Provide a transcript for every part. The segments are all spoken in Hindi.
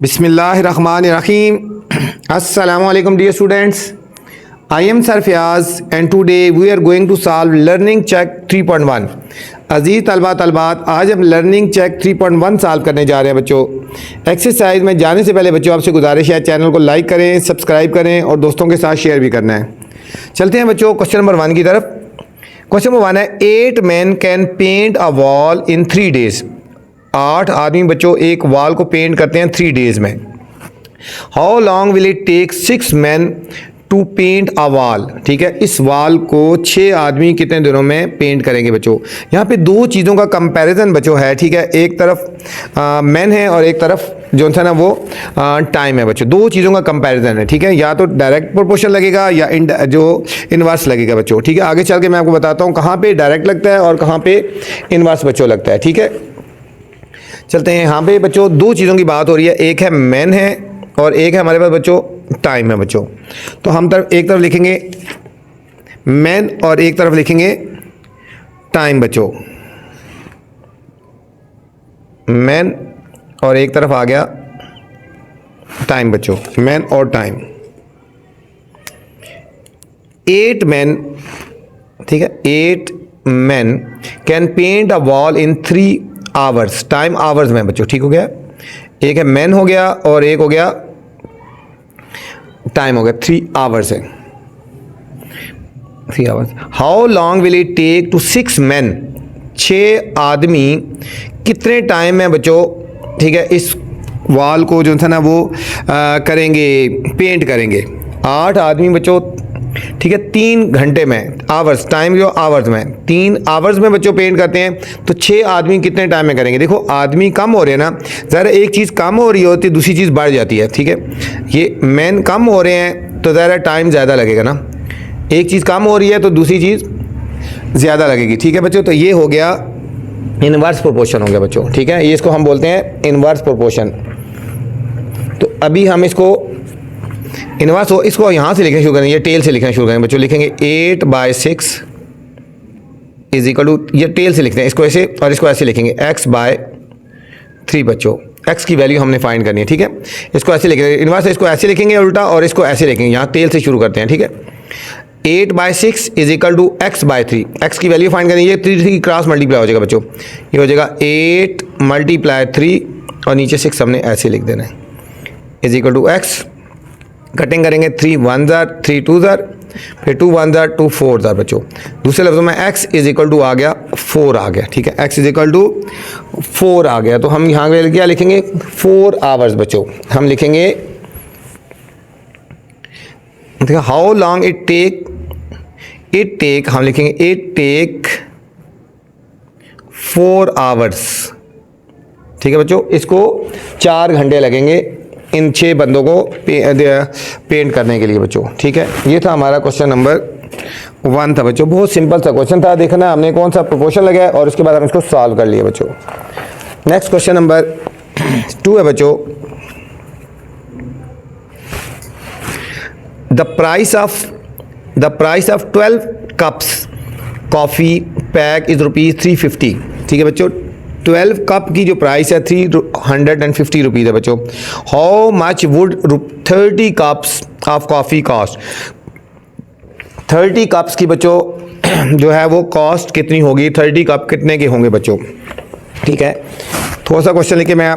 Bismillahirrahmanirrahim. Assalamu alaikum dear students. I am Sir Fiyaz and today we are going to solve learning check 3.1. अजीज़ तलबा तलबात, आज हम लर्निंग चेक 3.1 सॉल्व करने जा रहे हैं बच्चों। एक्सरसाइज में जाने से पहले बच्चों आपसे गुजारिश है चैनल को लाइक करें, सब्सक्राइब करें और दोस्तों के साथ शेयर भी करना है। चलते हैं बच्चों क्वेश्चन नंबर 1 की तरफ। क्वेश्चन नंबर 1 है 8 men can paint a wall in 3 days। 8 आदमी बच्चों एक वॉल को पेंट करते हैं 3 days में। How long will it take 6 men to paint a wall. ठीक है, इस वॉल को 6 आदमी कितने दिनों में पेंट करेंगे बच्चों। यहाँ पे दो चीज़ों का कंपैरिजन बच्चों है। ठीक है, एक तरफ मैन है और एक तरफ जो था ना वो टाइम है बच्चों। दो चीज़ों का कंपैरिजन है। ठीक है, या तो डायरेक्ट प्रोपोर्शन लगेगा या जो इनवर्स लगेगा बच्चों। ठीक है, आगे चल के मैं आपको बताता हूँ कहाँ पे डायरेक्ट लगता है और कहाँ पे इनवर्स बच्चों लगता है। ठीक है, चलते हैं। यहाँ पे बच्चों दो चीज़ों की बात हो रही है, एक है मैन है और एक है हमारे पास बच्चों टाइम है बच्चों। तो हम एक तरफ लिखेंगे मैन और एक तरफ लिखेंगे टाइम बच्चों। मैन और एक तरफ आ गया टाइम बच्चों, मैन और टाइम। 8 men, ठीक है, 8 men can paint a wall in 3 hours। Time hours में बच्चों, ठीक हो गया। एक है मैन हो गया और एक हो गया टाइम हो गया, 3 hours है, 3 hours। How long will it take to 6 men, 6 आदमी कितने टाइम में बच्चों, ठीक है, इस वॉल को जो था ना वो करेंगे, पेंट करेंगे। 8 आदमी बच्चों, ठीक है, 3 घंटे में, आवर्स, टाइम जो आवर्स में, 3 आवर्स में बच्चों पेंट करते हैं। तो 6 आदमी कितने टाइम में करेंगे। देखो आदमी कम हो रहे हैं ना, ज़रा एक चीज़ कम हो रही होती है दूसरी चीज़ बढ़ जाती है। ठीक है, ये मैन कम हो रहे हैं तो ज़रा टाइम ज़्यादा लगेगा ना, एक चीज़ कम हो रही है तो दूसरी चीज़ ज़्यादा लगेगी। ठीक है बच्चों, तो ये हो गया इनवर्स प्रोपोर्शन हो गया बच्चों। ठीक है, ये इसको हम बोलते हैं इनवर्स प्रोपोर्शन। तो अभी हम इसको इनवर्स हो, इसको यहाँ से लिखना शुरू करेंगे, ये टेल से लिखना शुरू करेंगे बच्चों। लिखेंगे 8/6 इज इक्वल टू, ये टेल से लिखते हैं इसको ऐसे और इसको ऐसे लिखेंगे x/3 बच्चों। x की वैल्यू हमने फाइंड करनी है। ठीक है, इसको ऐसे लिखेंगे इनवर्स, इसको ऐसे लिखेंगे उल्टा और इसको ऐसे लिखेंगे। यहाँ टेल से शुरू करते हैं। ठीक है, 8/6 is equal to x/3। x की वैल्यू फाइंड करेंगे, 3 क्रॉस मल्टीप्लाई हो जाएगा बच्चों। ये हो जाएगा 8 × 3 और नीचे 6 हमने ऐसे लिख देना है, is equal to x। Cutting करेंगे 3 1 जार, 3 2 जार, फिर 2 1 जार, 2 4 जार बच्चों। दूसरे लफ्ज़ों में x इज इक्वल टू आ गया 4 आ गया। ठीक है, x इज इक्वल टू 4 आ गया। तो हम यहाँ पे क्या लिखेंगे, 4 hours बच्चों। हम लिखेंगे हाउ लॉन्ग इट टेक, हम लिखेंगे इट टेक 4 hours। ठीक है बच्चों, इसको 4 घंटे लगेंगे इन 6 बंदों को पेंट करने के लिए बच्चों। ठीक है, ये था हमारा क्वेश्चन नंबर 1 था बच्चों। बहुत सिंपल सा क्वेश्चन था, देखना हमने कौन सा प्रोपोर्शन लगाया और उसके बाद हम इसको सॉल्व कर लिए बच्चों। नेक्स्ट क्वेश्चन नंबर 2 है बच्चों। The price of 12 cups coffee pack is ₹350। ठीक है बच्चों, 12 कप की जो प्राइस है 350 रुपीज़ है बच्चों। How much would 30 cups of coffee cost. 30 cups की बच्चों जो है वो कॉस्ट कितनी होगी, 30 कप कितने के होंगे बच्चों। ठीक है, थोड़ा सा क्वेश्चन लेके मैं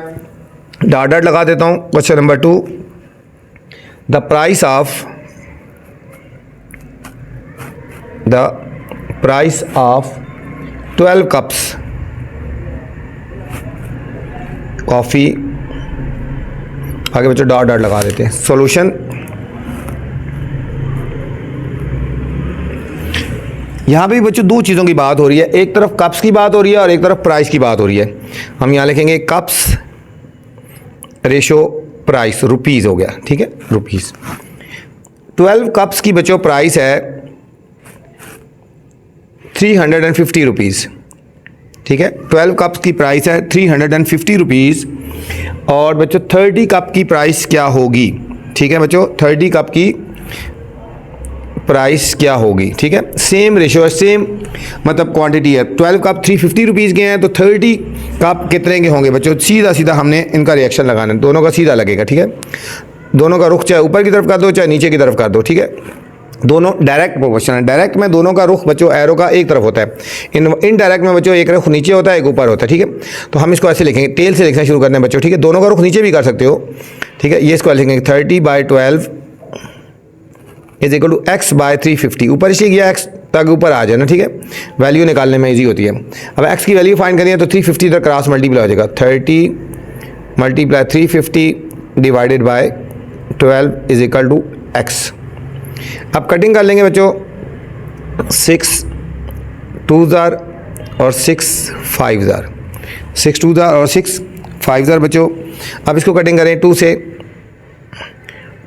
डॉट डॉट लगा देता हूँ। Question number 2, the price of 12 cups coffee, आगे बच्चों डॉट डॉट लगा देते हैं। सॉल्यूशन, यहाँ पे बच्चों दो चीज़ों की बात हो रही है, एक तरफ कप्स की बात हो रही है और एक तरफ प्राइस की बात हो रही है। हम यहाँ लिखेंगे कप्स रेशो प्राइस, रुपीज़ हो गया। ठीक है, रुपीज़। 12 कप्स की बच्चों प्राइस है 350 रुपीज़। ठीक है, 12 कप्स की प्राइस है 350 रुपीज़ और बच्चों 30 कप की प्राइस क्या होगी। ठीक है बच्चों, 30 कप की प्राइस क्या होगी, ठीक है। सेम रेशो है, सेम मतलब क्वांटिटी है। 12 कप 350 रुपीज़ के हैं तो 30 कप कितने के होंगे बच्चों? सीधा सीधा हमने इनका रिएक्शन लगाना है, दोनों का सीधा लगेगा, ठीक है। दोनों का रुख चाहे ऊपर की तरफ कर दो चाहे नीचे की तरफ कर दो, ठीक है। दोनों डायरेक्ट प्रोपोर्शन है। डायरेक्ट में दोनों का रुख बच्चों एरो का एक तरफ होता है, इनडायरेक्ट में बच्चों एक रुख नीचे होता है एक ऊपर होता है, ठीक है। तो हम इसको ऐसे लिखेंगे, टेल से लिखना शुरू करते हैं बच्चों, ठीक है। दोनों का रुख नीचे भी कर सकते हो, ठीक है। ये इसको लिखेंगे 30/12 is equal to x by 350। ऊपर इसलिए किया एक्स ताकि ऊपर आ जाए ना, ठीक है। वैल्यू निकालने में ईजी होती है। अब एक्स की वैल्यू फाइंड करनी है तो 350 इधर क्रॉस मल्टीप्लाई हो जाएगा, 30 × 350 divided by 12 is equal to x. अब कटिंग कर लेंगे बच्चों, 6 2s और 6 5s, 6 2s और 6 5s बच्चों। अब इसको कटिंग करें 2 से,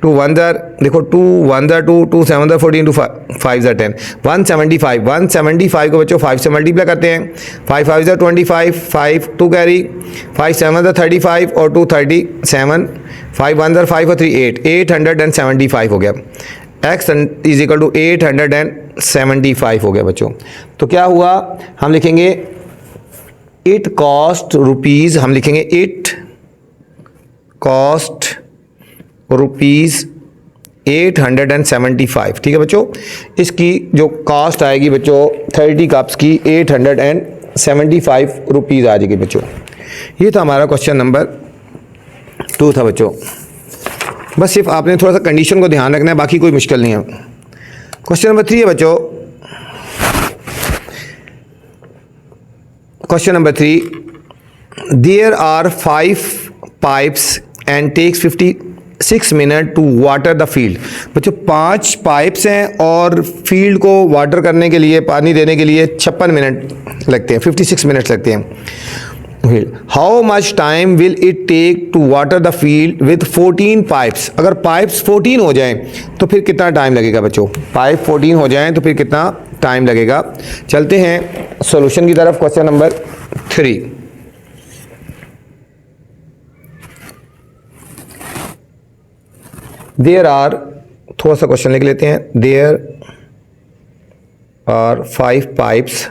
2 1s, देखो 2 1s 2, 2 7s 14, 2 5s 10, 175। 175 को बच्चों 5 से मल्टीप्लाई करते हैं, 5 5s 25, 5 2 कैरी, 5 7s 35 और 2 37, 5 1s 5 और 3 8, 875 हो गया। x इज इक्वल टू 875 हो गया बच्चों। तो क्या हुआ, हम लिखेंगे इट कॉस्ट रुपीज़, हम लिखेंगे इट कॉस्ट रुपीज़ 875, ठीक है बच्चों। इसकी जो कॉस्ट आएगी बच्चों 30 कप्स की 875 रुपीज़ आ जाएगी बच्चों। ये था हमारा क्वेश्चन नंबर 2 था बच्चों। बस सिर्फ आपने थोड़ा सा कंडीशन को ध्यान रखना है, बाकी कोई मुश्किल नहीं है। क्वेश्चन नंबर 3 है बच्चों। Question number 3, there are 5 pipes and takes 56 minute to water the field. बच्चों 5 पाइप्स हैं और फील्ड को वाटर करने के लिए, पानी देने के लिए 56 मिनट लगते हैं, 56 मिनट्स लगते हैं। How much time will it take to water the field with 14 pipes. अगर पाइप्स 14 हो जाएं तो फिर कितना टाइम लगेगा बच्चों? पाइप 14 हो जाएं तो फिर कितना टाइम लगेगा? चलते हैं सॉल्यूशन की तरफ। क्वेश्चन नंबर 3, देयर आर, थोड़ा सा क्वेश्चन लिख लेते हैं। There are 5 pipes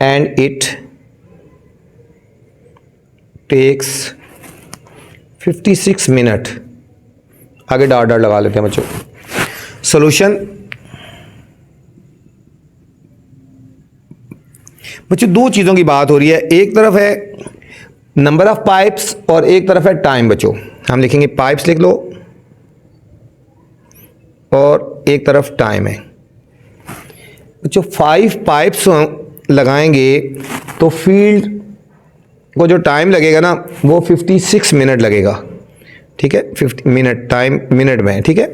and it takes 56 minute. आगे डॉट डॉट लगा लेते हैं बच्चों। सॉल्यूशन बच्चों, दो चीज़ों की बात हो रही है, एक तरफ है नंबर ऑफ पाइप्स और एक तरफ है टाइम बच्चों। हम लिखेंगे पाइप्स लिख लो और एक तरफ टाइम है बच्चों। 5 पाइप्स लगाएंगे तो फील्ड को जो टाइम लगेगा ना वो 56 मिनट लगेगा, ठीक है। 50 मिनट टाइम मिनट में, ठीक है।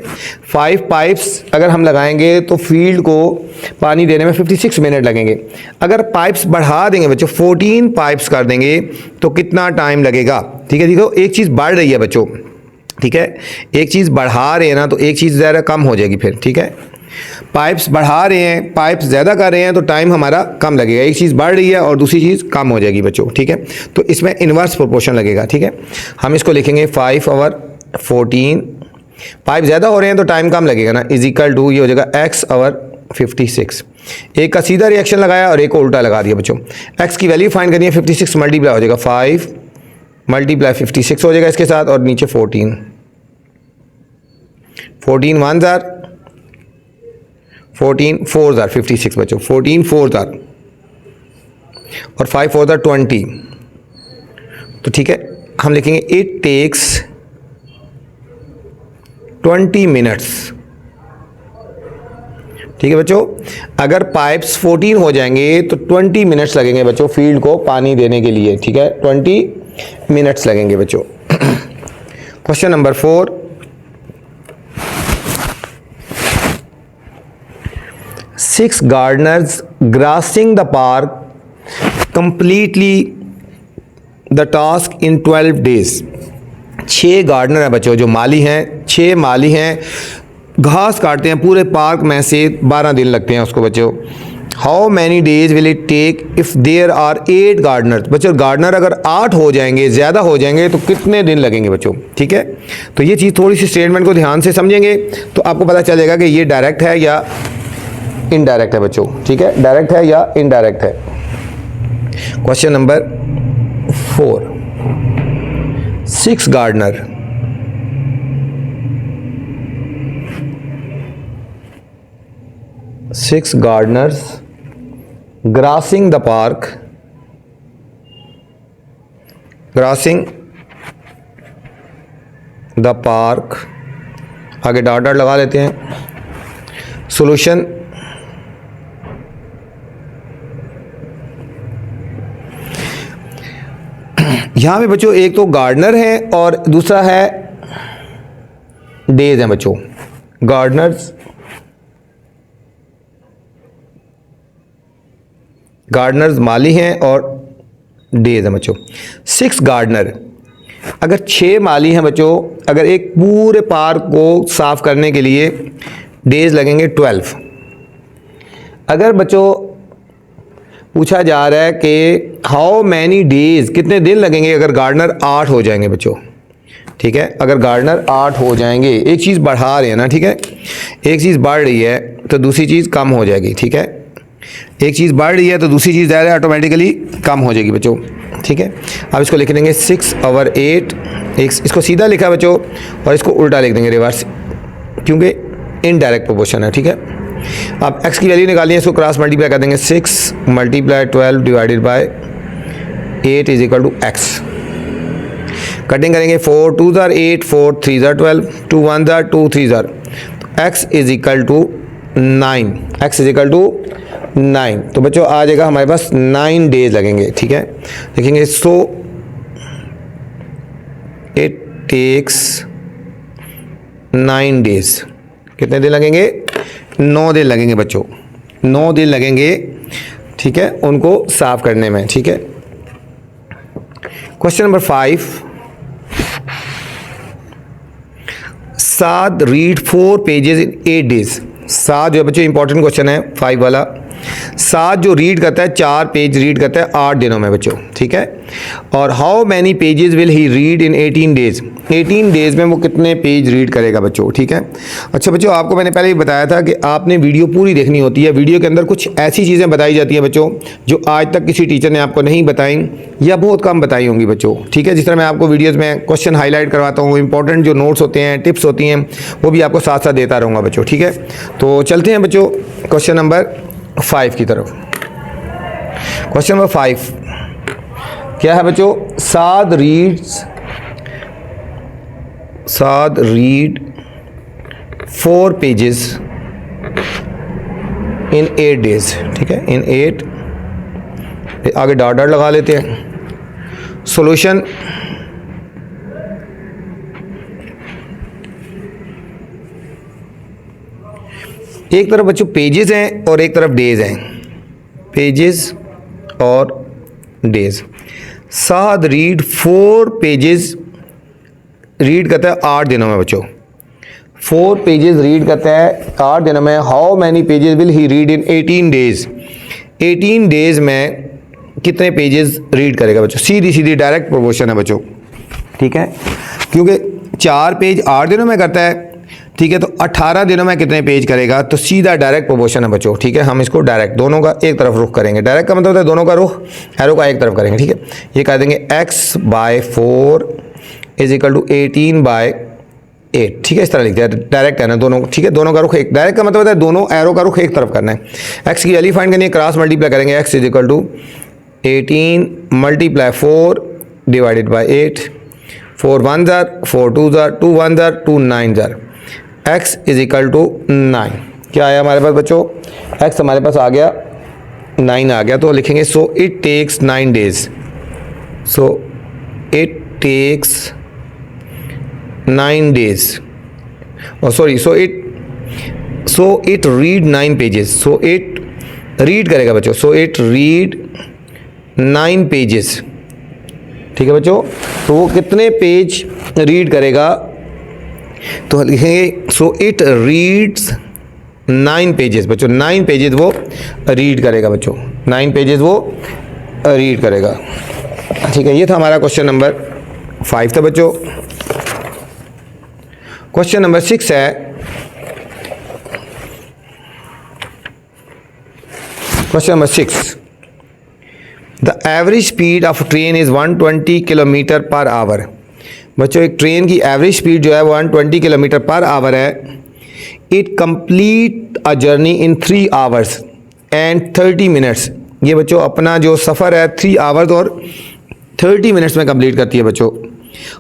5 पाइप्स अगर हम लगाएंगे तो फील्ड को पानी देने में 56 मिनट लगेंगे। अगर पाइप्स बढ़ा देंगे बच्चों, 14 पाइप्स कर देंगे तो कितना टाइम लगेगा? ठीक है, देखो एक चीज़ बढ़ रही है बच्चों, ठीक है। एक चीज़ बढ़ा रहे हैं ना तो एक चीज़ ज़रा कम हो जाएगी फिर, ठीक है। पाइप्स बढ़ा रहे हैं, पाइप्स ज़्यादा कर रहे हैं तो टाइम हमारा कम लगेगा। एक चीज़ बढ़ रही है और दूसरी चीज़ कम हो जाएगी बच्चों, ठीक है। तो इसमें इन्वर्स प्रोपोर्शन लगेगा, ठीक है। हम इसको लिखेंगे 5 और 14, पाइप ज़्यादा हो रहे हैं तो टाइम कम लगेगा ना, इज इक्वल टू ये हो जाएगा x और 56। एक का सीधा रिएक्शन लगाया और एक को उल्टा लगा दिया बच्चों। x की वैल्यू फाइंड करनी है, 56 मल्टीप्लाई हो जाएगा 5 मल्टीप्लाई 56 हो जाएगा इसके साथ, और नीचे 14 1s आर 14 4s आर 56 बच्चों। 14 4s आर और 5 4s आर 20। तो ठीक है, हम लिखेंगे इट टेक्स 20 मिनट्स। ठीक है बच्चों, अगर पाइप्स 14 हो जाएंगे तो 20 मिनट्स लगेंगे बच्चों फील्ड को पानी देने के लिए, ठीक है। 20 मिनट्स लगेंगे बच्चों। Question number 4, 6 gardeners grassing the park completely the task in 12 days। 6 gardener हैं बच्चों जो माली हैं, 6 माली हैं, घास काटते हैं पूरे पार्क में से 12 दिन लगते हैं उसको बच्चों। How many days will it take if there are 8 gardener. बच्चों गार्डनर अगर 8 हो जाएंगे, ज़्यादा हो जाएंगे तो कितने दिन लगेंगे बच्चों, ठीक है। तो ये चीज़ थोड़ी सी स्टेटमेंट को ध्यान से समझेंगे तो आपको पता चलेगा कि ये डायरेक्ट है या इनडायरेक्ट है बच्चों, ठीक है, डायरेक्ट है या इनडायरेक्ट है। Question number 4, 6 gardener, six gardeners grassing the park, आगे डॉट डॉट लगा लेते हैं। सॉल्यूशन यहां पे बच्चों एक तो गार्डनर है और दूसरा है डेज है बच्चों। गार्डनर्स माली हैं और डेज हैं बच्चों। 6 गार्डनर, अगर 6 माली हैं बच्चों, अगर एक पूरे पार्क को साफ करने के लिए डेज लगेंगे 12। अगर बच्चों पूछा जा रहा है कि हाउ मैनी डेज, कितने दिन लगेंगे अगर गार्डनर 8 हो जाएंगे बच्चों, ठीक है। अगर गार्डनर 8 हो जाएंगे, एक चीज़ बढ़ा रहे हैं ना, ठीक है, एक चीज़ बढ़ रही है तो दूसरी चीज़ कम हो जाएगी, ठीक है। एक चीज़ बढ़ रही है तो दूसरी चीज़ ज़्यादा ऑटोमेटिकली कम हो जाएगी बच्चों, ठीक है। अब इसको लिख देंगे 6/8, इसको सीधा लिखा बच्चों और इसको उल्टा लिख देंगे रिवर्स, क्योंकि इनडायरेक्ट प्रोपोर्शन है, ठीक है। अब x की वैल्यू निकालिए, इसको क्रॉस मल्टीप्लाई कर देंगे। 6 × 12 divided by 8 is equal to x। Cutting करेंगे, 4 2 ज़ार 8, 4 3 ज़ार 12, 2 1 ज़ार 2 3 ज़ार, x is equal to 9, x is equal to 9। तो बच्चों आ जाएगा हमारे पास 9 डेज लगेंगे, ठीक है। देखेंगे, सो इट टेक्स 9 डेज। कितने दिन लगेंगे? 9 दिन लगेंगे बच्चों, 9 दिन लगेंगे, ठीक है, उनको साफ करने में, ठीक है। Question number 5, Saad read 4 pages in 8 days. Saad जो बच्चों इंपॉर्टेंट क्वेश्चन है 5 वाला। साद जो रीड करता है 4 पेज रीड करता है 8 दिनों में बच्चों, ठीक है। और how many pages will he read in 18 days. 18 days में वो कितने पेज रीड करेगा बच्चों, ठीक है। अच्छा बच्चों, आपको मैंने पहले ही बताया था कि आपने वीडियो पूरी देखनी होती है। वीडियो के अंदर कुछ ऐसी चीज़ें बताई जाती हैं बच्चों जो आज तक किसी टीचर ने आपको नहीं बताई या बहुत कम बताई होंगी बच्चों, ठीक है। जिस तरह मैं आपको वीडियोज़ में क्वेश्चन हाईलाइट करवाता हूँ, इंपॉर्टेंट जो नोट्स होते हैं, टिप्स होती हैं, वो भी आपको साथ साथ देता रहूँगा बच्चों, ठीक है। तो चलते हैं बच्चों क्वेश्चन नंबर 5 की तरफ। क्वेश्चन नंबर 5 क्या है बच्चों? साद रीड 4 पेजेस इन 8 डेज, ठीक है, इन 8, आगे डॉट डॉट लगा लेते हैं। सॉल्यूशन एक तरफ बच्चों पेजेस हैं और एक तरफ डेज हैं, पेजेस और डेज। साद रीड 4 पेजेस रीड करता है 8 दिनों में बच्चों, 4 पेजेस रीड करता है 8 दिनों में। How many pages will he read in 18 days. 18 days में कितने पेजेस रीड करेगा बच्चों? सीधी सीधी डायरेक्ट प्रोपोर्शन है बच्चों, ठीक है, क्योंकि 4 पेज 8 दिनों में करता है, ठीक है। तो 18 दिनों में कितने पेज करेगा? तो सीधा डायरेक्ट प्रोपोर्शन है बच्चों, ठीक है। हम इसको डायरेक्ट दोनों का एक तरफ रुख करेंगे। डायरेक्ट का मतलब होता है दोनों का रुख एरो का एक तरफ करेंगे, ठीक है। ये कह देंगे x/4 इज इक्वल टू 18/8, ठीक है। इस तरह लिखते हैं, डायरेक्ट है ना दोनों, ठीक है। दोनों का रुख एक, डायरेक्ट का मतलब होता है दोनों एरो का रुख एक तरफ करना है। x की वैल्यू फाइंड करनी है, क्रॉस मल्टीप्लाई करेंगे। x is equal to 18 × 4 divided by 8, 4 1 ज़ार 4 2 ज़ार 2 1 ज़ार 2 9 ज़ार, x इज इक्वल टू 9। क्या आया हमारे पास बच्चों? x हमारे पास आ गया 9 आ गया। तो लिखेंगे so it takes 9 days, so it takes 9 days, और sorry so it read 9 pages. So it read करेगा बच्चों, सो इट रीड 9 पेजेस, ठीक है बच्चों। तो वो कितने पेज रीड करेगा? तो लिखेंगे सो इट रीड्स 9 पेजेस बच्चों, 9 पेजेस वो रीड करेगा बच्चों, 9 पेजेस वो रीड करेगा। ठीक है, ये था हमारा क्वेश्चन नंबर 5 था बच्चों। क्वेश्चन नंबर 6 है, question number 6, the average speed of train is 120 kilometre per hour. बच्चों एक ट्रेन की एवरेज स्पीड जो है 120 किलोमीटर पर आवर है। It complete a journey in 3 hours and 30 minutes. ये बच्चों अपना जो सफ़र है 3 आवर्स और 30 मिनट्स में कंप्लीट करती है बच्चों।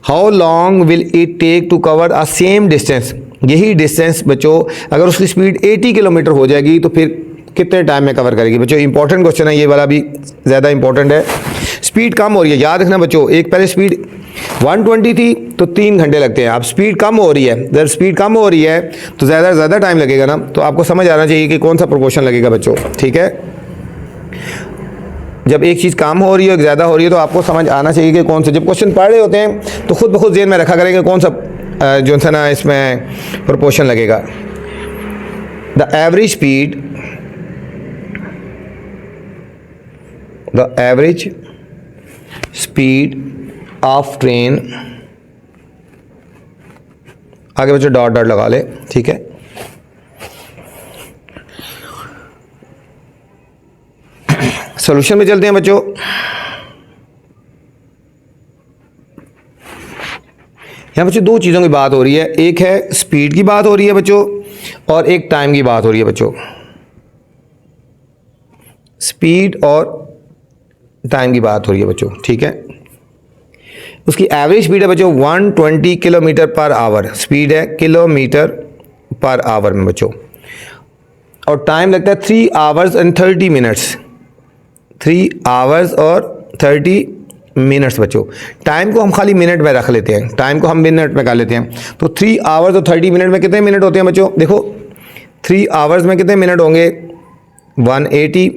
How long will it take to cover a same distance. यही डिस्टेंस बच्चों अगर उसकी स्पीड 80 किलोमीटर हो जाएगी तो फिर कितने टाइम में कवर करेगी। बच्चों इंपॉर्टेंट क्वेश्चन है, ये वाला भी ज़्यादा इंपॉर्टेंट है। स्पीड कम हो रही है, याद रखना बच्चों, एक पहले स्पीड 120 थी तो 3 घंटे लगते हैं, अब स्पीड कम हो रही है। जब स्पीड कम हो रही है तो ज़्यादा से ज़्यादा टाइम लगेगा ना, तो आपको समझ आना चाहिए कि कौन सा प्रोपोर्शन लगेगा बच्चों। ठीक है, जब एक चीज़ कम हो रही है ज़्यादा हो रही है तो आपको समझ आना चाहिए कि कौन सा। जब क्वेश्चन पढ़ रहे होते हैं तो खुद ब खुद ज़हन में रखा करेंगे कौन सा जो था ना इसमें प्रोपोर्शन लगेगा। The average speed, the average speed of train, आगे बच्चों डॉट डॉट लगा ले। ठीक है, सॉल्यूशन में चलते हैं बच्चों। यहाँ बच्चों 2 चीज़ों की बात हो रही है, एक है स्पीड की बात हो रही है बच्चों और एक टाइम की बात हो रही है बच्चों। स्पीड और टाइम की बात हो रही है बच्चों। ठीक है, उसकी एवरेज स्पीड है बच्चों 120 किलोमीटर पर आवर, स्पीड है किलोमीटर पर आवर में बच्चों, और टाइम लगता है 3 आवर्स एंड 30 मिनट्स, 3 आवर्स और 30 मिनट्स बच्चों। टाइम को हम खाली मिनट में रख लेते हैं, टाइम को हम मिनट में कर लेते हैं, तो 3 आवर्स और 30 मिनट में कितने मिनट होते हैं बच्चों। देखो 3 आवर्स में कितने मिनट होंगे 180,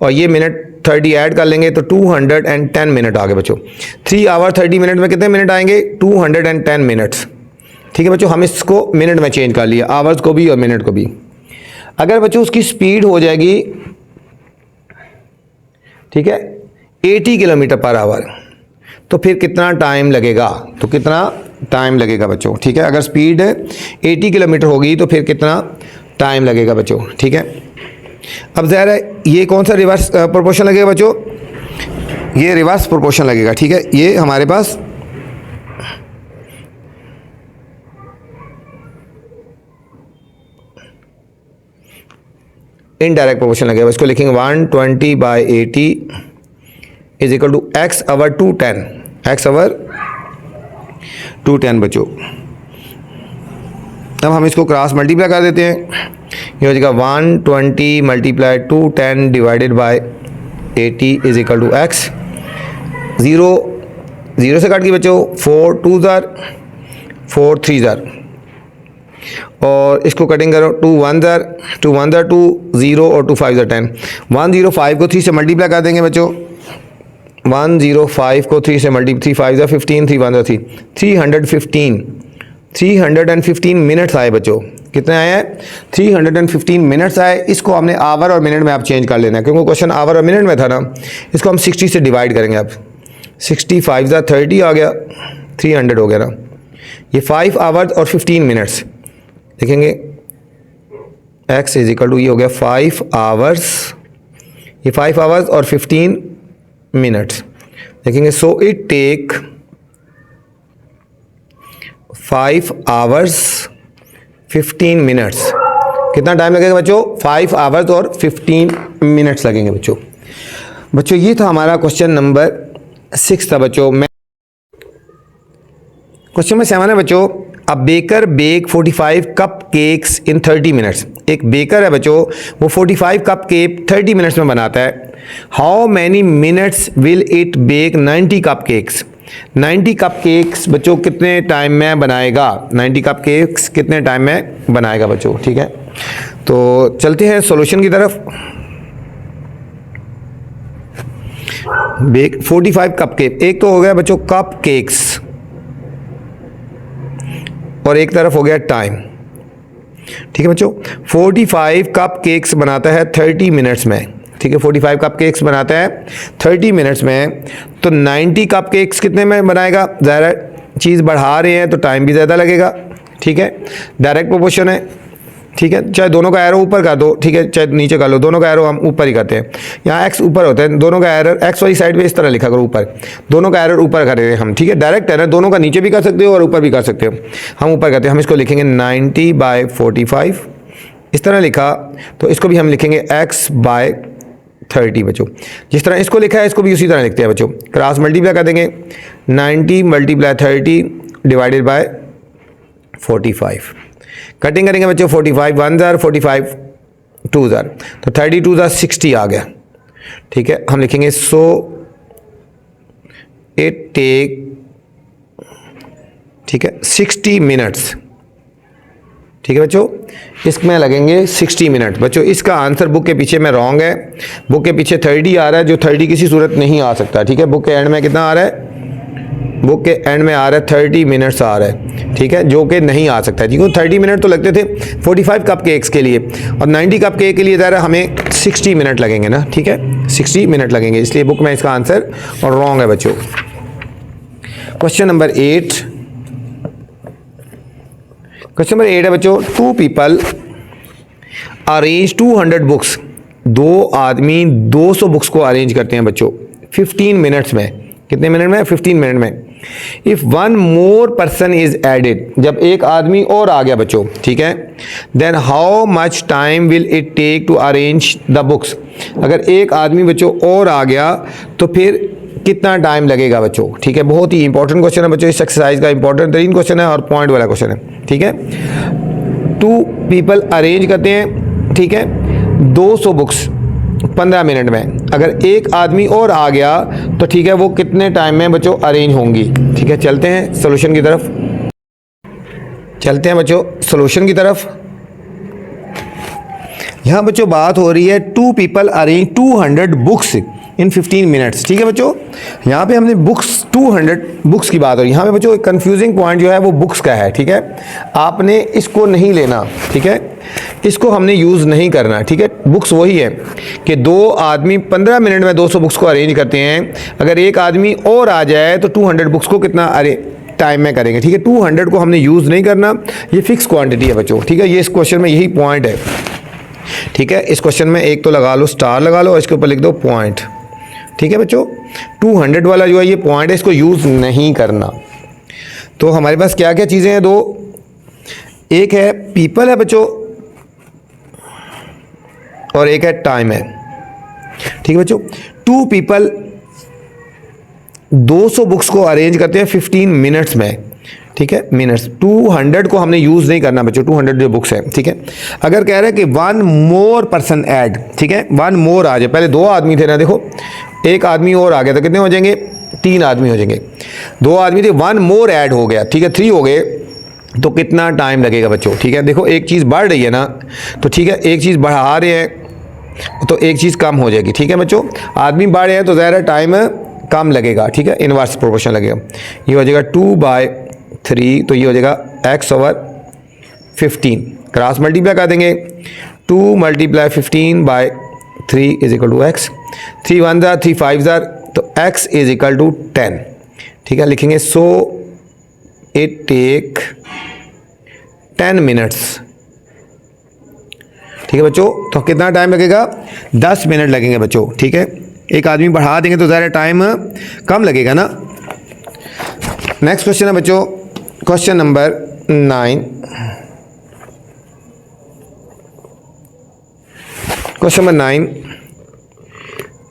और ये मिनट 30 ऐड कर लेंगे तो 210 मिनट आ गए बच्चों। 3 आवर 30 मिनट में कितने मिनट आएंगे 210 मिनट्स। ठीक है बच्चों, हम इसको मिनट में चेंज कर लिया, आवर्स को भी और मिनट को भी। अगर बच्चों उसकी स्पीड हो जाएगी, ठीक है, 80 किलोमीटर पर आवर, तो फिर कितना टाइम लगेगा, तो कितना टाइम लगेगा बच्चों। ठीक है, अगर स्पीड 80 किलोमीटर होगी तो फिर कितना टाइम लगेगा बच्चों। ठीक है, अब ज़ाहिर है ये कौन सा रिवर्स प्रोपोर्शन लगेगा बच्चों, ये रिवर्स प्रोपोर्शन लगेगा। ठीक है, ये हमारे पास इनडायरेक्ट प्रोपोर्शन लगेगा। इसको लिखेंगे 120/80 is equal to x hour 210, x hour 210 बच्चों। अब हम इसको क्रॉस मल्टीप्लाई कर देते हैं, ये हो जाएगा 120 multiply 210 divided by 80 is equal to x. 0 से कट गई बच्चों, 4 2 ज़ार 4 3 ज़ार, और इसको कटिंग करो 2 1 ज़ार 2 1 ज़ार 2 0 और 2 5 ज़ार 10। 105 को 3 से मल्टीप्लाई कर देंगे बच्चों, 105 को 3 से मल्टीप्लाई 3 5 ज़ार 15 3 1 ज़ार 3 315 मिनट्स आए बच्चों। कितने आए हैं 315 मिनट्स आए। इसको हमने आवर और मिनट में आप चेंज कर लेना है, क्योंकि क्वेश्चन आवर और मिनट में था ना। इसको हम 60 से डिवाइड करेंगे, अब 65 ज़ा 30 आ गया, 300 हो गया ना। ये 5 आवर्स और 15 मिनट्स देखेंगे, x इज इक्वल टू ये हो गया 5 आवर्स, ये 5 आवर्स और 15 मिनट्स देखेंगे। So it take 5 hours 15 minutes. कितना टाइम लगेगा बच्चों 5 आवर्स और 15 मिनट्स लगेंगे बच्चों। बच्चों ये था हमारा क्वेश्चन नंबर 6 था बच्चों। मैं क्वेश्चन नंबर 7 है बच्चों। A baker bake 45 cup cakes in 30 minutes. एक बेकर है बच्चों, वो 45 कप केक 30 मिनट्स में बनाता है। How many minutes will it bake 90 cup cakes. 90 cup cakes बच्चों कितने टाइम में बनाएगा, 90 कप केक्स कितने टाइम में बनाएगा बच्चों। ठीक है, तो चलते हैं सॉल्यूशन की तरफ। बेक 45 कप केक, एक तो हो गया बच्चों कप केक्स और एक तरफ हो गया टाइम। ठीक है बच्चों। 45 कप केक्स बनाता है 30 मिनट्स में, ठीक है। 45 कप केक्स बनाता है 30 मिनट्स में, तो 90 कप केक्स कितने में बनाएगा? ज़ाहिर चीज़ बढ़ा रहे हैं तो टाइम भी ज़्यादा लगेगा, ठीक है। डायरेक्ट प्रोपोर्शन है, ठीक है। चाहे दोनों का एरो ऊपर कर दो, ठीक है, चाहे नीचे कर लो, दोनों का एरो हम ऊपर ही करते हैं। यहाँ एक्स ऊपर होता है, दोनों का एरर एक्स वाली साइड पे इस तरह लिखा करो ऊपर, दोनों का एरर ऊपर कर रहे हैं हम, ठीक है। डायरेक्ट है ना, दोनों का नीचे भी कर सकते हो और ऊपर भी कर सकते हो, हम ऊपर करते हैं। हम इसको लिखेंगे 90/45, इस तरह लिखा, तो इसको भी हम लिखेंगे x/30 बच्चों। जिस तरह इसको लिखा है इसको भी उसी तरह लिखते हैं बच्चों। क्रॉस मल्टीप्लाई कर देंगे, 90 × 30 डिवाइडेड बाय 45। कटिंग करेंगे बच्चों, 45 1 ज़ार, 45 2 ज़ार, तो 32 ज़ार 60 आ गया, ठीक है। हम लिखेंगे सो इट टेक, ठीक है, 60 मिनट्स, ठीक है बच्चों। इसमें लगेंगे 60 मिनट बच्चों। इसका आंसर बुक के पीछे में रॉन्ग है, बुक के पीछे 30 आ रहा है, जो 30 किसी सूरत नहीं आ सकता, ठीक है। बुक के एंड में कितना आ रहा है? बुक के एंड में आ रहा है 30 मिनट्स आ रहा है, ठीक है, जो कि नहीं आ सकता है, क्योंकि 30 मिनट तो लगते थे 45 कप केक्स के लिए, और 90 कप केक के लिए ज़रा हमें 60 मिनट लगेंगे ना, ठीक है, 60 मिनट लगेंगे, इसलिए बुक में इसका आंसर और रॉन्ग है बच्चों। क्वेश्चन नंबर 8, क्वेश्चन नंबर 8 है बच्चों, 2 पीपल अरेंज 200 बुक्स, 2 आदमी 200 बुक्स को अरेंज करते हैं बच्चों 15 मिनट्स में। कितने मिनट में? 15 मिनट में। If 1 more person is added, जब एक आदमी और आ गया बच्चों, ठीक है, then how much time will it take to arrange the books. अगर एक आदमी बच्चों और आ गया तो फिर कितना टाइम लगेगा बच्चों, ठीक है। बहुत ही इंपॉर्टेंट क्वेश्चन है बच्चों, इस एक्सरसाइज का इंपॉर्टेंट तरीन क्वेश्चन है और पॉइंट वाला क्वेश्चन है, ठीक है। 2 पीपल अरेंज करते हैं, ठीक है, 200 बुक्स 15 मिनट में। अगर एक आदमी और आ गया तो ठीक है, वो कितने टाइम में बच्चों अरेंज होंगी, ठीक है। चलते हैं सॉल्यूशन की तरफ, चलते हैं बच्चों सॉल्यूशन की तरफ। यहाँ बच्चों बात हो रही है 2 पीपल अरेंज 200 बुक्स इन 15 मिनट्स, ठीक है बच्चों। यहाँ पे हमने बुक्स 200 बुक्स की बात हो रही है। यहाँ पे बच्चों एक कंफ्यूजिंग पॉइंट जो है वो बुक्स का है, ठीक है। आपने इसको नहीं लेना, ठीक है, इसको हमने यूज़ नहीं करना, ठीक है। बुक्स वही है कि 2 आदमी 15 मिनट में 200 बुक्स को अरेंज करते हैं। अगर एक आदमी और आ जाए तो 200 बुक्स को कितना टाइम में करेंगे, ठीक है। 200 को हमने यूज़ नहीं करना, ये फिक्स क्वांटिटी है बच्चों, ठीक है। ये इस क्वेश्चन में यही पॉइंट है, ठीक है। इस क्वेश्चन में एक तो लगा लो स्टार लगा लो और इसके ऊपर लिख दो पॉइंट, ठीक है बच्चों। 200 वाला जो है ये पॉइंट है, इसको यूज़ नहीं करना। तो हमारे पास क्या क्या चीज़ें हैं? 2, एक है पीपल है बच्चों और एक है टाइम है, ठीक है बच्चों। 2 पीपल 200 बुक्स को अरेंज करते हैं 15 मिनट्स में, ठीक है, मिनट्स। 200 को हमने यूज़ नहीं करना बच्चों, 200 जो बुक्स है, ठीक है। अगर कह रहे हैं कि 1 मोर पर्सन ऐड, ठीक है, 1 मोर आ जाए, पहले 2 आदमी थे ना, देखो एक आदमी और आ गया तो कितने हो जाएंगे? 3 आदमी हो जाएंगे। 2 आदमी थे, 1 मोर ऐड हो गया, ठीक है, 3 हो गए, तो कितना टाइम लगेगा बच्चों, ठीक है। देखो एक चीज़ बढ़ रही है ना, तो ठीक है, एक चीज़ बढ़ा रहे हैं तो एक चीज़ कम हो जाएगी, ठीक है बच्चों। आदमी बढ़ रहे हैं तो ज़ाहिर टाइम कम लगेगा, ठीक है, इनवर्स प्रोपोर्शन लगेगा। ये हो जाएगा 2/3, तो ये हो जाएगा x/15। क्रॉस मल्टीप्लाई कर देंगे, 2 × 15/3 = x। 3 1 ज़ार, 3 5 ज़ार, तो x = 10, ठीक है। लिखेंगे सो इट टेक 10 मिनट्स, ठीक है बच्चों। तो कितना टाइम लगेगा? 10 मिनट लगेंगे बच्चों, ठीक है। एक आदमी बढ़ा देंगे तो ज़्यादा टाइम कम लगेगा ना। नेक्स्ट क्वेश्चन है बच्चों, question number 9। Question number 9,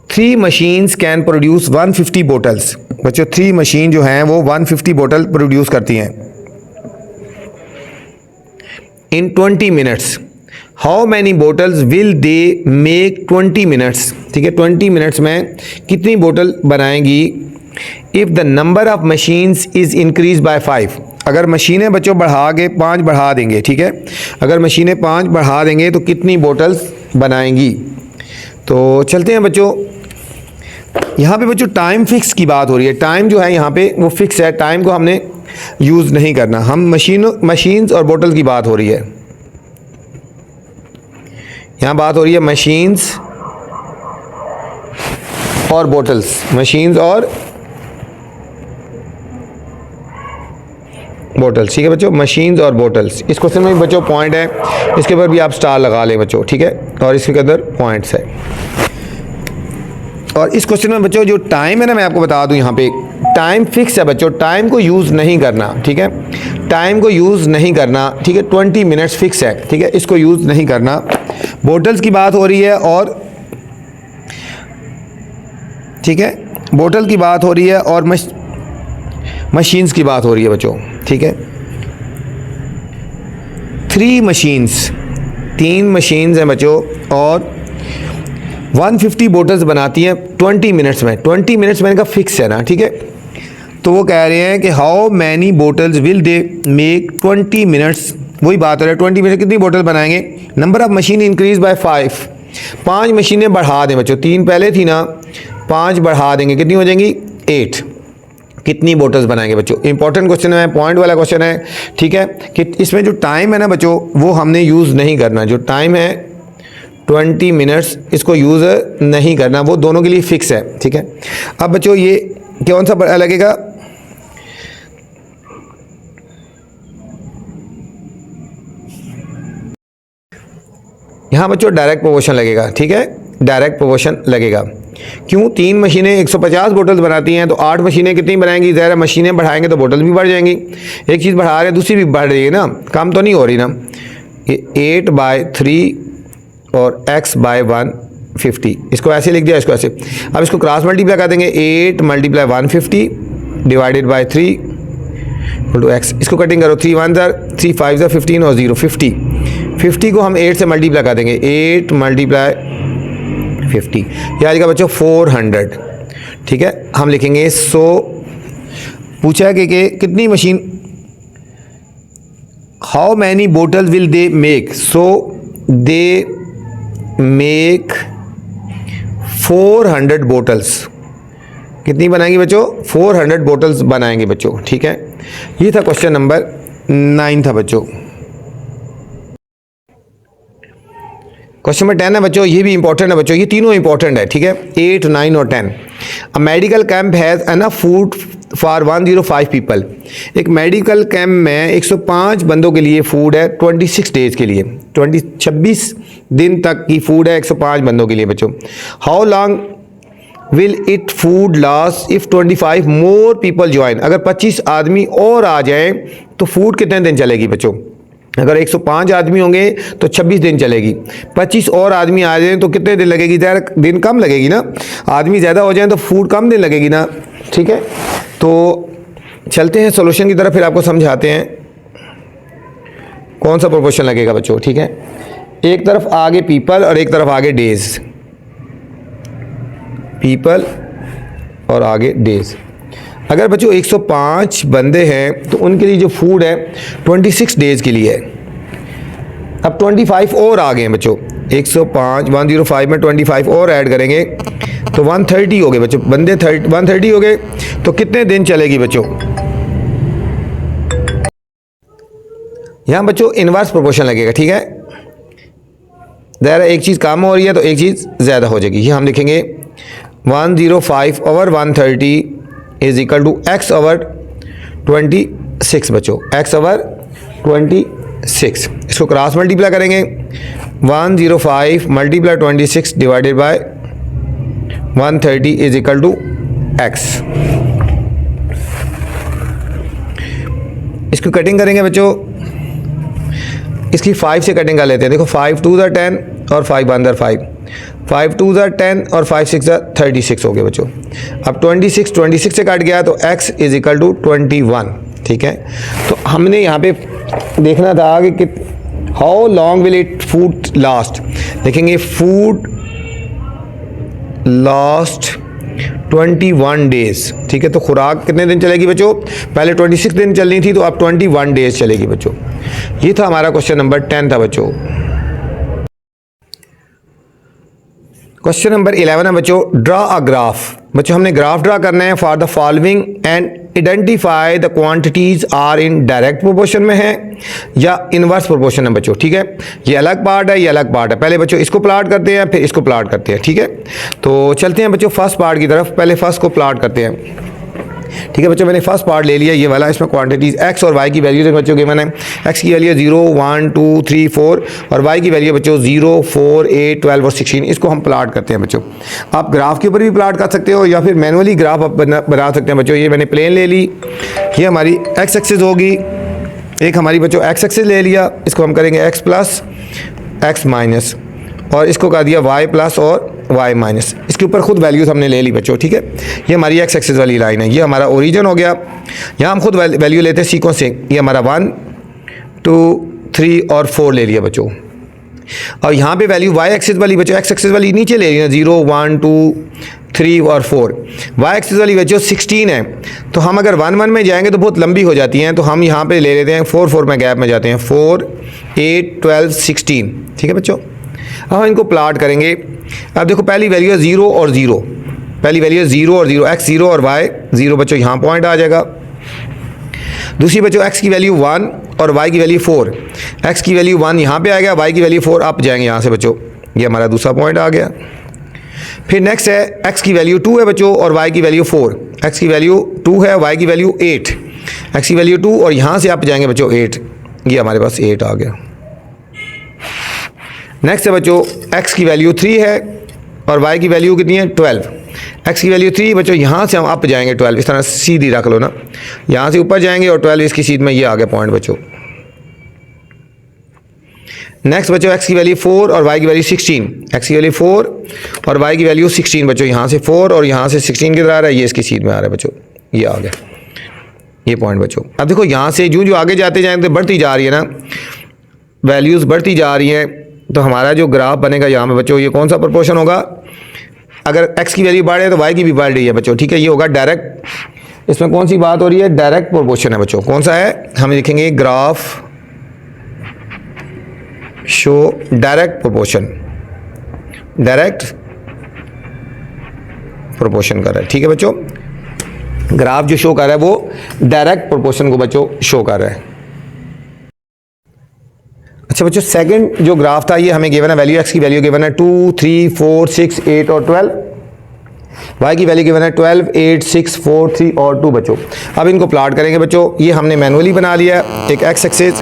3 machines can produce 150 bottles. बच्चों 3 मशीन जो हैं वो 150 बोतल प्रोड्यूस करती हैं इन 20 minutes. How many bottles will they make 20 minutes, ठीक है। 20 मिनट्स में कितनी बोतल बनाएंगी? If the number of machines is increase by 5। अगर मशीनें बच्चों बढ़ा के 5 बढ़ा देंगे, ठीक है, अगर मशीनें 5 बढ़ा देंगे तो कितनी बोतल्स बनाएंगी? तो चलते हैं बच्चों, यहाँ पे बच्चों टाइम फिक्स की बात हो रही है। टाइम जो है यहाँ पे वो फिक्स है, टाइम को हमने यूज़ नहीं करना। हम मशीन्स और बोतल की बात हो रही है, यहाँ बात हो रही है मशीन्स और बोटल्स, मशीन्स और बोटल्स, ठीक है बच्चों, मशीन्स और बोटल्स। इस क्वेश्चन में भी बच्चों पॉइंट है, इसके ऊपर भी आप स्टार लगा लें बच्चों, ठीक है, और इसके अंदर पॉइंट्स है। और इस क्वेश्चन में बच्चों जो टाइम है ना, मैं आपको बता दूं, यहाँ पे टाइम फिक्स है बच्चों, टाइम को यूज़ नहीं करना, ठीक है, टाइम को यूज़ नहीं करना, ठीक है, 20 मिनट्स फिक्स है, ठीक है, इसको यूज़ नहीं करना। बोटल्स की बात हो रही है और ठीक है, बोतल की बात हो रही है और मशीन्स की बात हो रही है बच्चों, ठीक है। 3 मशीन्स, 3 मशीन्स हैं बच्चों और 150 बोटल्स बनाती हैं 20 मिनट्स में। 20 मिनट्स मैंने कहा फिक्स है ना, ठीक है। तो वो कह रहे हैं कि how many bottles will they make 20 minutes, वही बात हो रहा है, 20 मिनट कितनी बोतल बनाएंगे। Number of machine increase by 5, 5 मशीनें बढ़ा दें बच्चों, 3 पहले थी ना, 5 बढ़ा देंगे, कितनी हो जाएंगी 8, कितनी बोटल्स बनाएंगे बच्चों। इंपॉर्टेंट क्वेश्चन है, पॉइंट वाला क्वेश्चन है, ठीक है, कि इसमें जो टाइम है ना बच्चों वो हमने यूज़ नहीं करना, जो टाइम है 20 मिनट्स, इसको यूज़ नहीं करना, वो दोनों के लिए फिक्स है, ठीक है। अब बच्चों ये कौन सा लगेगा, यहाँ बच्चों डायरेक्ट प्रोपोर्शन लगेगा, ठीक है, डायरेक्ट प्रोपोर्शन लगेगा। क्यों, 3 मशीनें 150 बोतल्स बनाती हैं तो 8 मशीनें कितनी बनाएंगी, ज़रा मशीनें बढ़ाएंगे तो बोतल भी बढ़ जाएंगी। एक चीज़ बढ़ा रहे हैं दूसरी भी बढ़ रही है ना, कम तो नहीं हो रही ना। ये 8/3 और x बाय 150, इसको ऐसे लिख दिया, इसको ऐसे। अब इसको क्रॉस मल्टीप्लाई कर देंगे, 8 × 150 डिवाइडेड बाय 3 टू x। इसको कटिंग करो, 3 1 3 5 15 और 0 50, 50 को हम 8 से मल्टीप्लाई कर देंगे, 8 × 50, यह आ जाएगा बच्चों 400, ठीक है। हम लिखेंगे 100, पूछा है कि कितनी machine, how many bottles will they make, so they make 400 bottles, कितनी बनाएंगे बच्चों, 400 बोटल्स बनाएंगे बच्चों, ठीक है। ये था क्वेश्चन नंबर 9 था बच्चों। क्वेश्चन नंबर 10 है बच्चों, ये भी इंपॉर्टेंट है बच्चों, ये तीनों इंपॉर्टेंट है, ठीक है, 8, 9 और 10। A medical camp has enough food for 105 people, एक मेडिकल कैंप में 105 बंदों के लिए फूड है 26 डेज के लिए, 26 दिन तक की फूड है 105 बंदों के लिए बच्चों। How long will it food last if 25 more people join, अगर 25 आदमी और आ जाएं तो फूड कितने दिन चलेगी बच्चों। अगर 105 आदमी होंगे तो 26 दिन चलेगी, 25 और आदमी आ जाएं तो कितने दिन लगेगी, ज़्यादा दिन कम लगेगी ना, आदमी ज़्यादा हो जाएं तो फूड कम दिन लगेगी ना, ठीक है। तो चलते हैं सॉल्यूशन की तरफ, फिर आपको समझाते हैं कौन सा प्रोपोर्शन लगेगा बच्चों, ठीक है। एक तरफ आगे पीपल और एक तरफ आगे डेज, पीपल और आगे डेज। अगर बच्चों 105 बंदे हैं तो उनके लिए जो फूड है 26 डेज़ के लिए है। अब 25 और आ गए हैं बच्चों, 105 105 में 25 और ऐड करेंगे तो 130 हो गए बच्चों, बंदे 130 हो गए, तो कितने दिन चलेगी बच्चों। यहाँ बच्चों इनवर्स प्रोपोर्शन लगेगा, ठीक है, ज़रा एक चीज़ कम हो रही है तो एक चीज़ ज़्यादा हो जाएगी। ये हम लिखेंगे 105 over 130 is equal to x over 26 बच्चों, x ओवर 26, इसको क्रॉस मल्टीप्लाई करेंगे, 105 multiply 26 divided by 130 is equal to x। इसको कटिंग करेंगे बच्चों, इसकी 5 से कटिंग कर लेते हैं। देखो 5 2 10 और 5 1 5, 5 2 10 और 5 6 36 हो गए बच्चों। अब 26 से कट गया तो x इज इक्वल टू 21, ठीक है। तो हमने यहाँ पे देखना था कि how long will it food last, देखेंगे फूड लास्ट 21 डेज, ठीक है। तो खुराक कितने दिन चलेगी बच्चों, पहले 26 दिन चलनी थी तो अब 21 डेज चलेगी बच्चों। ये था हमारा क्वेश्चन नंबर 10 था बच्चों। क्वेश्चन नंबर 11 है बच्चों, ड्रा अ ग्राफ। बच्चों हमने ग्राफ ड्रा करना है for the following and identify the quantities are in direct proportion में है या इनवर्स प्रोपोर्शन है बच्चों, ठीक है। ये अलग पार्ट है, ये अलग पार्ट है। पहले बच्चों इसको प्लॉट करते हैं, फिर इसको प्लॉट करते हैं, ठीक है। तो चलते हैं बच्चों फर्स्ट पार्ट की तरफ। पहले फर्स्ट को प्लॉट करते हैं, ठीक है बच्चों। मैंने फर्स्ट पार्ट ले लिया, ये वाला। इसमें क्वांटिटीज़ एक्स और वाई की वैल्यूज है बच्चों गिवन है। एक्स की वैल्यू 0, 1, 2, 3, 4 और वाई की वैल्यू बच्चों 0, 4, 8, 12 और 16। इसको हम प्लॉट करते हैं बच्चों। आप ग्राफ के ऊपर भी प्लॉट कर सकते हो या फिर मैनुअली ग्राफ आप बना सकते हैं बच्चों। ये मैंने प्लेन ले ली, ये हमारी एक्स एक्सिस होगी, एक हमारी बच्चों एक्स एक्सिस ले लिया, इसको हम करेंगे एक्स प्लस एक्स माइनस, और इसको कर दिया वाई प्लस और वाई माइनस। इसके ऊपर खुद वैल्यूज़ हमने ले ली बच्चों, ठीक है। ये हमारी एक्स एक्सिस वाली लाइन है, ये हमारा ओरिजिन हो गया। यहाँ हम खुद वैल्यू लेते हैं सीक्वेंस से। ये हमारा 1, 2, 3 और 4 ले लिया बच्चों। और यहाँ पे वैल्यू वाई एक्सिस वाली बच्चों, एक्स एक्सिस वाली नीचे ले लिया 0, 1, 2, 3 और 4। वाई एक्सिस वाली बच्चों 16 है, तो हम अगर 1, 1 में जाएंगे तो बहुत लंबी हो जाती हैं, तो हम यहाँ पे ले लेते हैं 4, 4 में गैप में जाते हैं, 4, 8, 12, 16, ठीक है बच्चों। अब हम इनको प्लॉट करेंगे। अब देखो पहली वैल्यू है 0 और 0, पहली वैल्यू है 0 और 0, एक्स 0 और वाई 0 बच्चों, यहाँ पॉइंट आ जाएगा। दूसरी बच्चों एक्स की वैल्यू 1 और वाई की वैल्यू 4, एक्स की वैल्यू 1 यहाँ पे आएगा, वाई की वैल्यू 4 अप जाएंगे यहाँ से बच्चों, ये हमारा दूसरा पॉइंट आ गया। फिर नेक्स्ट है एक्स की वैल्यू 2 है बच्चों और वाई की वैल्यू 4, एक्स की वैल्यू 2 है, वाई की वैल्यू 8, एक्स की वैल्यू 2 और यहाँ से अप जाएंगे बच्चों 8, ये हमारे पास 8 आ गया। नेक्स्ट है बच्चों एक्स की वैल्यू 3 है और वाई की वैल्यू कितनी है 12, एक्स की वैल्यू 3 बच्चों, यहाँ से हम अप जाएंगे 12, इस तरह सीधी रख लो ना, यहाँ से ऊपर जाएंगे और 12 इसकी सीध में, ये आ गया पॉइंट बच्चों। नेक्स्ट बच्चों एक्स की वैल्यू 4 और वाई की वैल्यू 16, एक्स की वैल्यू 4 और वाई की वैल्यू 16 बच्चों, यहाँ से 4 और यहाँ से 16 किधर आ रहा है, ये इसकी सीध में आ रहा है बच्चों, ये आ गया ये पॉइंट बच्चों। अब देखो यहाँ से जो आगे जाते जाएंगे तो बढ़ती जा रही है ना, वैल्यूज़ बढ़ती जा रही हैं, तो हमारा जो ग्राफ बनेगा यहाँ पे बच्चों, ये कौन सा प्रोपोर्शन होगा, अगर x की वैल्यू बढ़े तो y की भी बढ़ रही है बच्चों, ठीक है। ये होगा डायरेक्ट, इसमें कौन सी बात हो रही है, डायरेक्ट प्रोपोर्शन है बच्चों। कौन सा है, हम लिखेंगे graph show direct proportion, direct proportion कर रहा है, ठीक है बच्चों। ग्राफ जो शो कर रहा है वो डायरेक्ट प्रोपोर्शन को बच्चों शो कर रहा है। अच्छा बच्चों सेकंड जो ग्राफ था ये हमें गिवन है, वैल्यू एक्स की वैल्यू गिवन है 2, 3, 4, 6, 8 और 12, वाई की वैल्यू गिवन है 12, 8, 6, 4, 3 और 2 बच्चों। अब इनको प्लॉट करेंगे बच्चों, ये हमने मैनुअली बना लिया, एक एक्स एक्सिस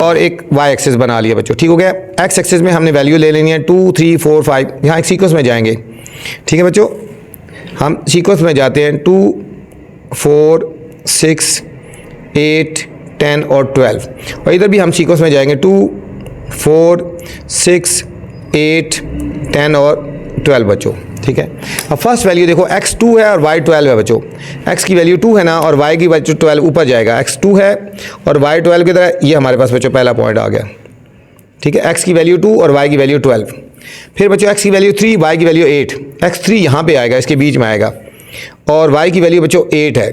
और एक वाई एक्सिस बना लिया बच्चों, ठीक हो गया। एक्स एक्सिस में हमने वैल्यू ले लेनी है 2, 3, 4, 5, यहाँ एक सीक्वेंस में जाएंगे, ठीक है बच्चों। हम सीक्वेंस में जाते हैं 2, 4, 6, 8, 10 और 12, और इधर भी हम सीक्वेंस में जाएंगे 2, 4, 6, 8, 10 और 12 बच्चों, ठीक है। अब फर्स्ट वैल्यू देखो x 2 है और y 12 है बच्चों, x की वैल्यू 2 है ना और y की वैल्यू 12 ऊपर जाएगा, x 2 है और y 12 की तरह, ये हमारे पास बच्चों पहला पॉइंट आ गया, ठीक है। x की वैल्यू 2 और y की वैल्यू 12, फिर बच्चों x की वैल्यू 3, y की वैल्यू 8, x 3 यहाँ पे आएगा, इसके बीच में आएगा, और y की वैल्यू बच्चों 8 है,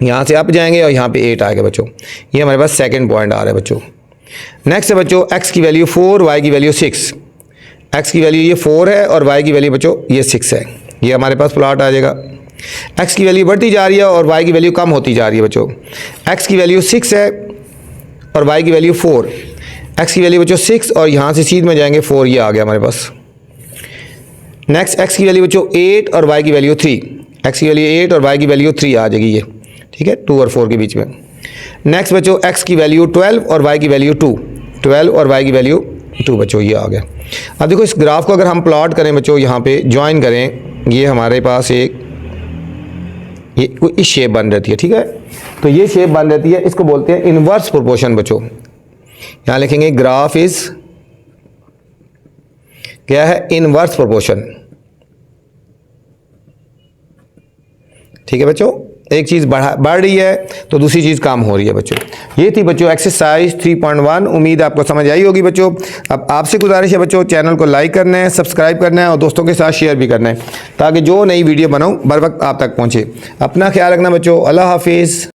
यहाँ से अप जाएंगे और यहाँ पे 8 आएगा बच्चों, ये हमारे पास सेकंड पॉइंट आ रहा है बच्चों। नेक्स्ट है बच्चों x की वैल्यू 4, y की वैल्यू 6, x की वैल्यू ये 4 है और y की वैल्यू बच्चों ये 6 है, ये हमारे पास प्लॉट आ जाएगा। x की वैल्यू बढ़ती जा रही है और y की वैल्यू कम होती जा रही है बच्चों, x की वैल्यू 6 है और y की वैल्यू 4, x की वैल्यू बच्चों 6 और यहाँ से सीध में जाएंगे 4, ये आ गया हमारे पास। नेक्स्ट x की वैल्यू बच्चों 8 और y की वैल्यू 3, x की वैल्यू 8 और y की वैल्यू 3 आ जाएगी ये, ठीक है, 2 और 4 के बीच में। नेक्स्ट बच्चों x की वैल्यू 12 और y की वैल्यू 2, 12 और y की वैल्यू 2 बच्चों, ये आ गया। अब देखो इस ग्राफ को अगर हम प्लॉट करें बच्चों, यहाँ पे ज्वाइन करें, ये हमारे पास एक ये इस शेप बन रहती है, ठीक है। तो ये शेप बन रहती है, इसको बोलते हैं इनवर्स प्रोपोर्शन बच्चों। यहाँ लिखेंगे ग्राफ इज क्या है, इनवर्स प्रोपोर्शन, ठीक है बच्चों। एक चीज़ बढ़ रही है तो दूसरी चीज़ कम हो रही है बच्चों। ये थी बच्चों एक्सरसाइज 3.1, उम्मीद आपको समझ आई होगी बच्चों। अब आपसे गुजारिश है बच्चों, चैनल को लाइक करना है, सब्सक्राइब करना है और दोस्तों के साथ शेयर भी करना है, ताकि जो नई वीडियो बनाऊं बर वक्त आप तक पहुंचे। अपना ख्याल रखना बच्चों, अल्लाह हाफिज़।